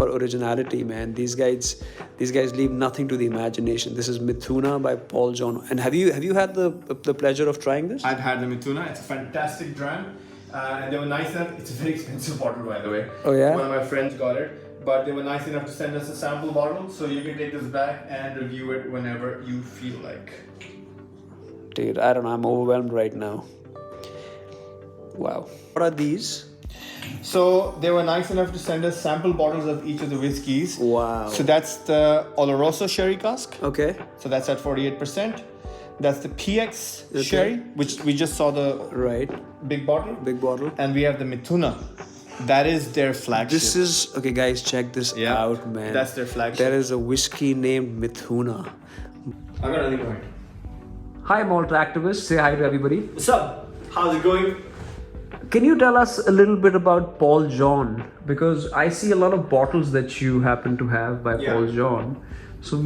originality, man. These guys leave nothing to the imagination. This is Mithuna by Paul John. And have you had the pleasure of trying this? I've had the Mithuna. It's a fantastic dram. And they were nice enough. It's a very expensive bottle, by the way. Oh, yeah? One of my friends got it. But they were nice enough to send us a sample bottle. So you can take this back and review it whenever you feel like. Dude, I don't know. I'm overwhelmed right now. Wow. What are these? So they were nice enough to send us sample bottles of each of the whiskeys. Wow. So that's the Oloroso sherry cask. Okay. So that's at 48%. That's the PX sherry, which we just saw the big bottle. Big bottle. And we have the Mithuna. That is their flagship. This is, okay guys, check this out, man. That's their flagship. There is a whiskey named Mithuna. I got another point. Hi Malt Activist, say hi to everybody. What's up? How's it going? Can you tell us a little bit about Paul John? Because I see a lot of bottles that you happen to have by Paul John. So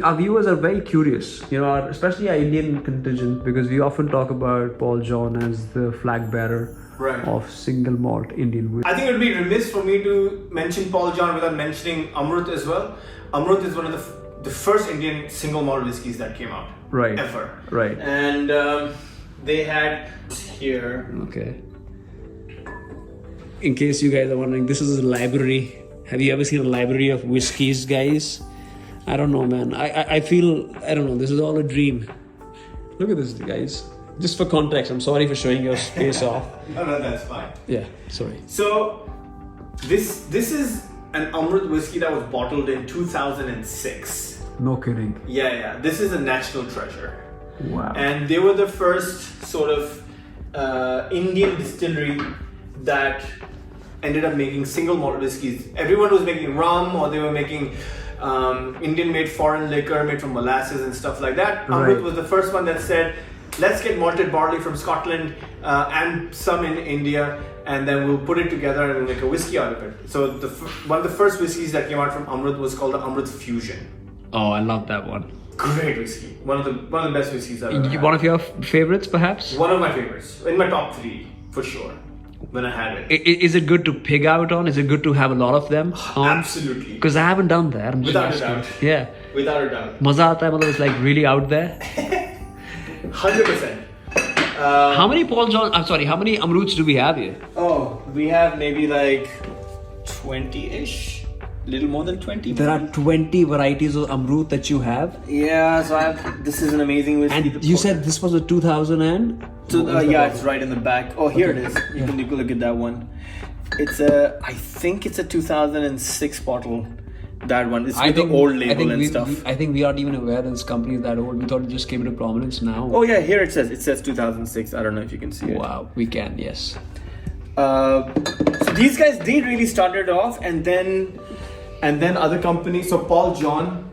our viewers are very curious, especially our Indian contingent, because we often talk about Paul John as the flag bearer of single malt Indian whiskey. I think it would be remiss for me to mention Paul John without mentioning Amrut as well. Amrut is one of the first Indian single malt whiskeys that came out. Ever. Right. And they had here. Okay. In case you guys are wondering, this is a library. Have you ever seen a library of whiskeys, guys? I don't know, man. I feel, I don't know, this is all a dream. Look at this, guys. Just for context, I'm sorry for showing your space off. No, that's fine. Yeah, sorry. So, this is an Amrut whiskey that was bottled in 2006. No kidding. Yeah. This is a national treasure. Wow. And they were the first sort of Indian distillery that ended up making single malt whiskeys. Everyone was making rum, or they were making Indian-made foreign liquor made from molasses and stuff like that. Amrut was the first one that said, let's get malted barley from Scotland and some in India, and then we'll put it together and we'll make a whiskey out of it. So one of the first whiskeys that came out from Amrut was called the Amrut Fusion. Oh, I love that one. Great whiskey. One of the best whiskeys I've ever had. One of your favorites, perhaps? One of my favorites. In my top 3, for sure. When I had it. Is it good to pig out on? Is it good to have a lot of them on? Absolutely. Because I haven't done that. Without a doubt. Yeah. Without a doubt. Maza aata hai, it's like really out there. 100%. How many how many Amruts do we have here? Oh, we have maybe like 20-ish. Little more than 20. There are 20 varieties of Amrut that you have? Yeah, so this is an amazing whiskey. And you said this was a 2000 and? Yeah, it's right in the back. Oh, here it is. You can look at that one. I think it's a 2006 bottle. That one. It's with the old label and stuff. I think we aren't even aware that this company is that old. We thought it just came into prominence now. Oh yeah, here it says 2006. I don't know if you can see it. Wow, we can, yes. So these guys, they really started off, and then other companies. So Paul John,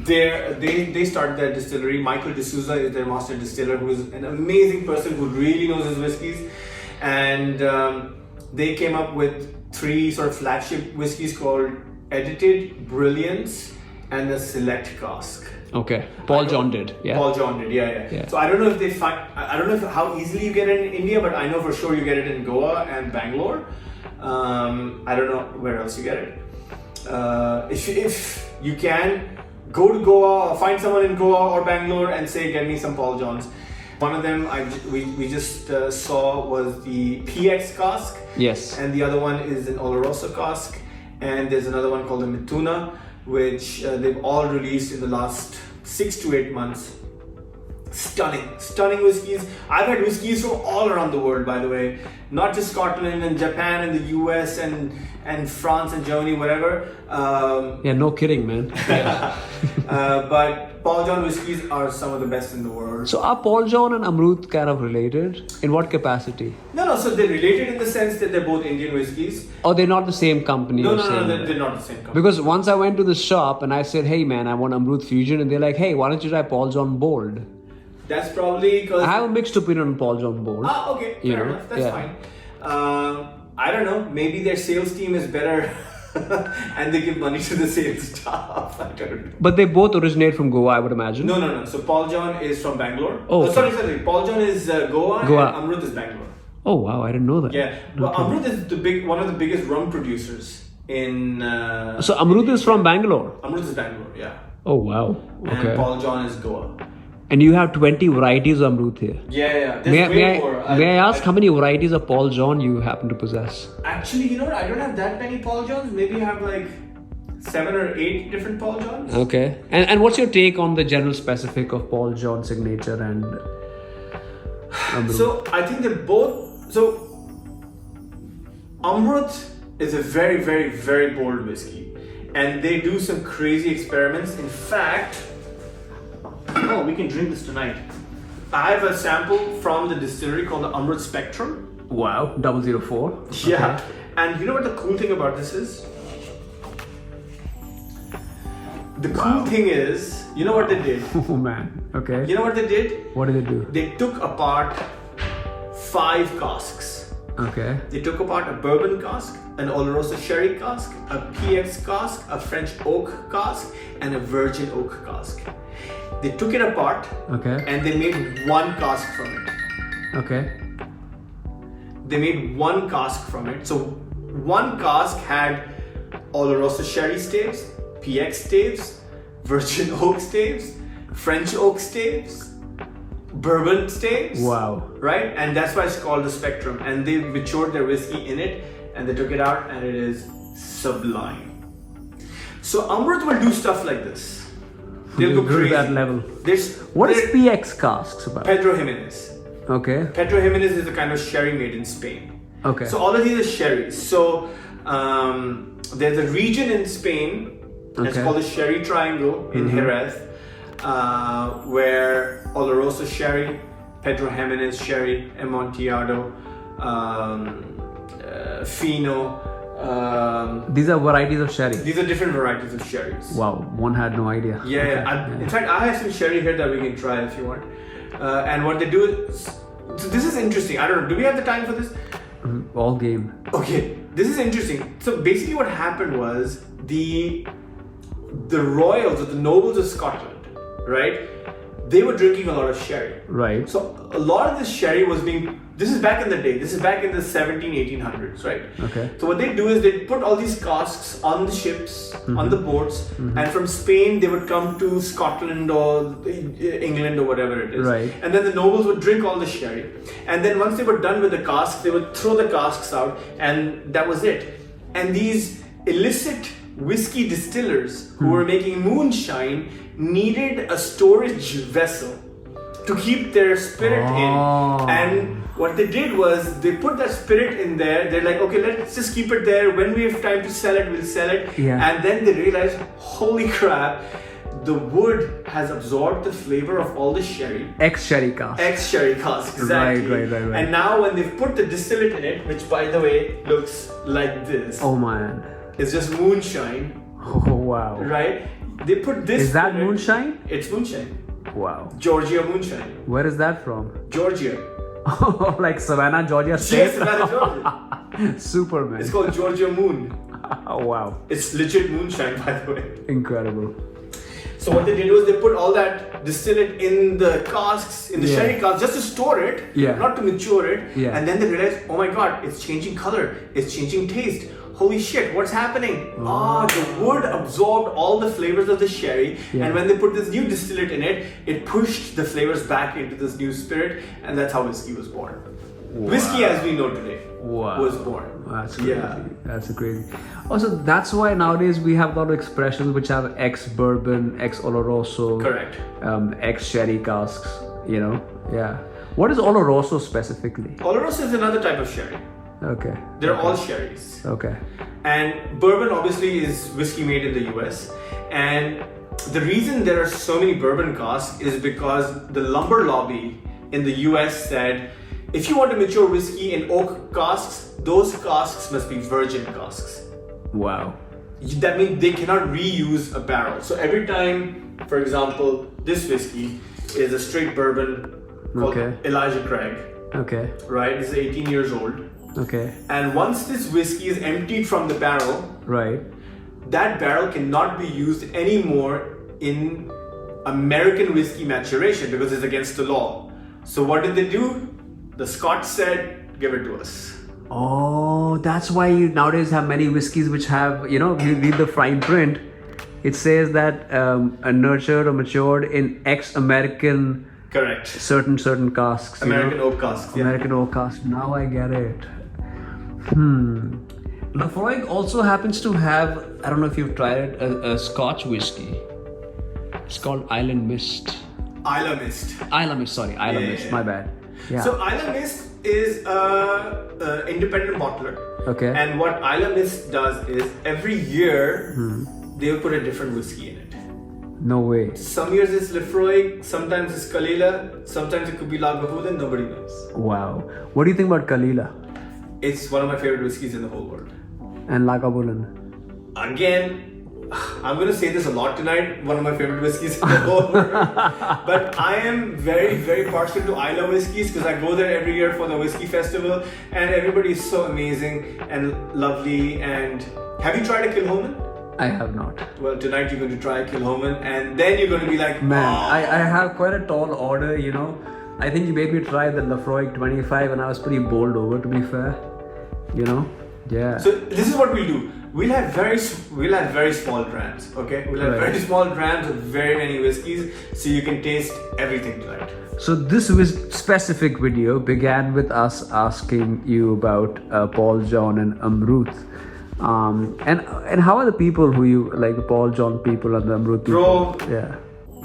they started their distillery. Michael D'Souza is their master distiller, who is an amazing person who really knows his whiskeys, and they came up with 3 sort of flagship whiskeys called Edited, Brilliance, and the Select Cask. Okay, Paul John did, yeah. Paul John did, yeah. So I don't know if I don't know how easily you get it in India, but I know for sure you get it in Goa and Bangalore. I don't know where else you get it. If you can, go to Goa or find someone in Goa or Bangalore and say, get me some Paul Johns. One of them we just saw was the PX cask. Yes. And the other one is an Oloroso cask. And there's another one called the Mithuna, which they've all released in the last 6 to 8 months. Stunning whiskeys. I've had whiskeys from all around the world, by the way, not just Scotland and Japan and the US and France and Germany, whatever. Yeah, no kidding, man. But Paul John whiskeys are some of the best in the world. So are Paul John and Amrut kind of related? In what capacity? No. So they're related in the sense that they're both Indian whiskeys. Or they're not the same company? No, they're not the same company. Because once I went to the shop and I said, hey man, I want Amrut Fusion, and they're like, hey, why don't you try Paul John Bold? That's probably because I have a mixed opinion on Paul John Bold. Okay, fair enough. That's fine. I don't know. Maybe their sales team is better, and they give money to the sales staff. I don't know. But they both originate from Goa, I would imagine. No. So Paul John is from Bangalore. Oh, okay. Sorry. Paul John is Goa, and Amrut is Bangalore. Oh wow, I didn't know that. Yeah. Well, Amrut is one of the biggest rum producers in. So Amrut is from Bangalore. Amrut is Bangalore, yeah. Oh wow. Okay. And Paul John is Goa. And you have 20 varieties of Amrut here. Yeah. There's way more. May I ask how many varieties of Paul John you happen to possess? Actually, you know what? I don't have that many Paul Johns. Maybe I have like 7 or 8 different Paul Johns. Okay. And what's your take on the general specific of Paul John signature and Amrut? So I think they're both. So Amrut is a very, very, very bold whiskey, and they do some crazy experiments. In fact, we can drink this tonight. I have a sample from the distillery called the Amrut Spectrum. Wow, 004. Yeah. Okay. And you know what the cool thing about this is? The cool thing is, you know what they did? Oh man. Okay. You know what they did? What did they do? They took apart 5 casks. Okay. They took apart a bourbon cask, an Oloroso sherry cask, a PX cask, a French oak cask, and a virgin oak cask. They took it apart, Okay. and they made 1 cask from it. Okay. They made 1 cask from it. So 1 cask had Oloroso sherry staves, PX staves, virgin oak staves, French oak staves, bourbon staves. Wow. Right? And that's why it's called the Spectrum. And they matured their whiskey in it, and they took it out, and it is sublime. So Amrut will do stuff like this. They'll go to crazy. that level. What is there's PX casks about? Pedro Jimenez. Okay. Pedro Jimenez is a kind of sherry made in Spain. Okay. So all of these are sherries. So there's a region in Spain, and it's Okay. called the Sherry Triangle in Jerez, where Oloroso sherry, Pedro Jimenez sherry, Amontillado, Fino. These are varieties of sherry. These are different varieties of sherries. Wow, one had no idea. Yeah, Okay. yeah. In fact, I have some sherry here that we can try if you want. And what they do is, so this is interesting. I don't know. Do we have the time for this? All game. Okay, this is interesting. So basically, what happened was the royals or the nobles of Scotland, right? They were drinking a lot of sherry. Right. So a lot of this sherry was being. This is back in the day. This is back in the 1800s, right? Okay. So what they do is they put all these casks on the ships, on the boats, and from Spain they would come to Scotland or England or whatever it is. Right. And then the nobles would drink all the sherry. And then once they were done with the casks, they would throw the casks out, and that was it. And these illicit whiskey distillers who were making moonshine needed a storage vessel to keep their spirit in. And what they did was they put that spirit in there. They're like, okay, let's just keep it there. When we have time to sell it, we'll sell it. Yeah. And then they realized, holy crap, the wood has absorbed the flavor of all the sherry. Ex-sherry cask. Ex-sherry cask, exactly. Right. And now when they've put the distillate in it, which by the way looks like this, Oh man. it's just moonshine, Oh wow. right? They put this. Is that in it. moonshine? It's moonshine. Wow. Georgia moonshine. Where is that from? Georgia. Like Savannah, Georgia Yes, State? Savannah, Georgia. Superman. It's called Georgia Moon. Oh wow. It's legit moonshine, by the way. Incredible. So what they did was they put all that distillate in the casks, in the sherry casks, just to store it, not to mature it. Yeah. And then they realized, oh my god, it's changing color, it's changing taste. Holy shit, what's happening? The wood absorbed all the flavors of the sherry, and when they put this new distillate in it, it pushed the flavors back into this new spirit, and that's how whiskey was born. Whiskey as we know today was born. That's crazy. That's crazy. Also, that's why nowadays we have a lot of expressions which have ex-bourbon, ex-oloroso, Correct. Ex-sherry casks, you know? Yeah. What is oloroso specifically? Oloroso is another type of sherry. Okay. They're all sherries. Okay. And bourbon obviously is whiskey made in the US. And the reason there are so many bourbon casks is because the lumber lobby in the US said, if you want to mature whiskey in oak casks, those casks must be virgin casks. Wow. That means they cannot reuse a barrel. So every time, for example, this whiskey is a straight bourbon called Elijah Craig. Okay. Right? This is 18 years old. Okay. And once this whiskey is emptied from the barrel, right, that barrel cannot be used anymore in American whiskey maturation because it's against the law. So what did they do? The Scots said, give it to us. Oh, that's why you nowadays have many whiskeys which have, you read the fine print. It says that nurtured or matured in ex-American Correct. certain casks. American oak casks. Yeah. American oak cask. Now I get it. Lafroig also happens to have, I don't know if you've tried it, a Scotch whiskey. It's called Island Mist. Isla Mist. Isla Mist, sorry. Isla Mist, my bad. Yeah. So Isla Mist is a independent bottler. Okay. And what Isla Mist does is every year they'll put a different whiskey in it. No way. Some years it's Lafroig, sometimes it's Kalila, sometimes it could be Lagavulin, nobody knows. Wow. What do you think about Kalila It's one of my favorite whiskeys in the whole world. and Lagavulin? Again, I'm going to say this a lot tonight, one of my favorite whiskeys in the whole world. But I am very, very partial to Isla whiskeys because I go there every year for the whiskey festival and everybody is so amazing and lovely. And have you tried a Kilhoman? I have not. Well, tonight you're going to try a Kilhoman and then you're going to be like, Man, oh. I have quite a tall order, I think you made me try the Lafroig 25 and I was pretty bowled over, to be fair. Yeah. So this is what we'll do. We'll have very small drams, okay? We'll have very small drams of very many whiskeys, so you can taste everything tonight. So this specific video began with us asking you about Paul John and Amrut. And how are the people who you like, the Paul John people and the Amrut people? Bro, yeah,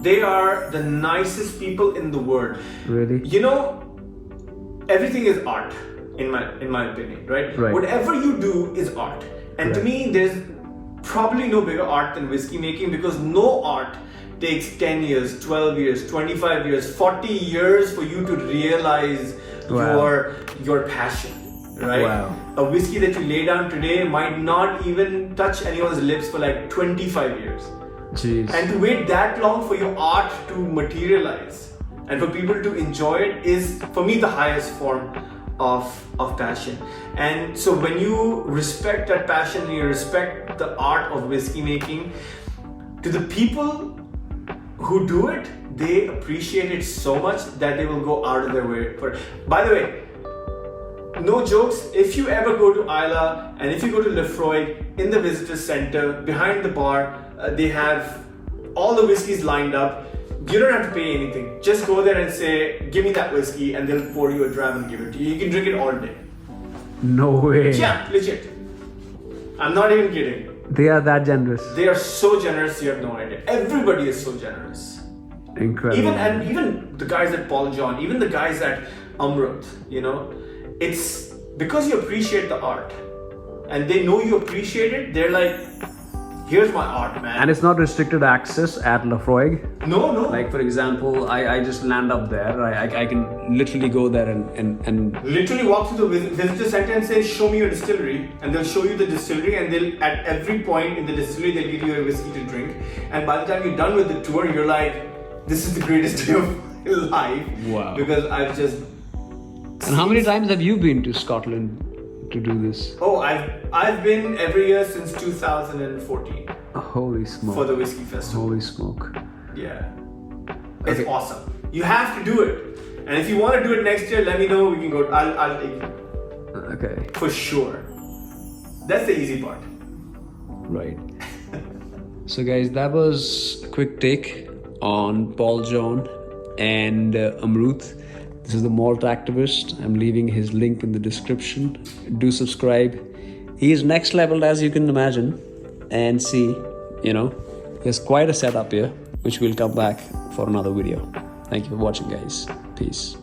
they are the nicest people in the world. Really? Everything is art, in my opinion, right? Whatever you do is art. And to me, there's probably no bigger art than whiskey making because no art takes 10 years, 12 years, 25 years, 40 years for you to realize your passion, right? Wow. A whiskey that you lay down today might not even touch anyone's lips for like 25 years. Jeez. And to wait that long for your art to materialize and for people to enjoy it is, for me, the highest form of passion. And so when you respect that passion and you respect the art of whiskey making, to the people who do it, they appreciate it so much that they will go out of their way for it. By the way, no jokes, if you ever go to Isla and if you go to Lafroig in the visitor center behind the bar, they have all the whiskeys lined up. You don't have to pay anything. Just go there and say, give me that whiskey, and they'll pour you a dram and give it to you. You can drink it all day. No way. Yeah, legit. I'm not even kidding. They are that generous. They are so generous, you have no idea. Everybody is so generous. Incredible. Even the guys at Paul John, even the guys at Amrut, it's because you appreciate the art. And they know you appreciate it, they're like, here's my art, man. And it's not restricted access at Lafroig. No. Like, for example, I just land up there. I can literally go there and literally walk through the visitor center and say, show me your distillery. And they'll show you the distillery and they'll, at every point in the distillery, they'll give you a whiskey to drink. And by the time you're done with the tour, you're like, this is the greatest day of my life. Wow. Because I've just... And how many times have you been to Scotland to do this? Oh, I've been every year since 2014. Holy smoke. For the whiskey festival. Holy smoke. Yeah. It's awesome. You have to do it. And if you want to do it next year, let me know. We can go. I'll take you. Okay. For sure. That's the easy part. Right. So guys, that was a quick take on Paul John and Amrut. This is the Malt Activist. I'm leaving his link in the description. Do subscribe. He is next level, as you can imagine. And see, there's quite a setup here, which we'll come back for another video. Thank you for watching, guys. Peace.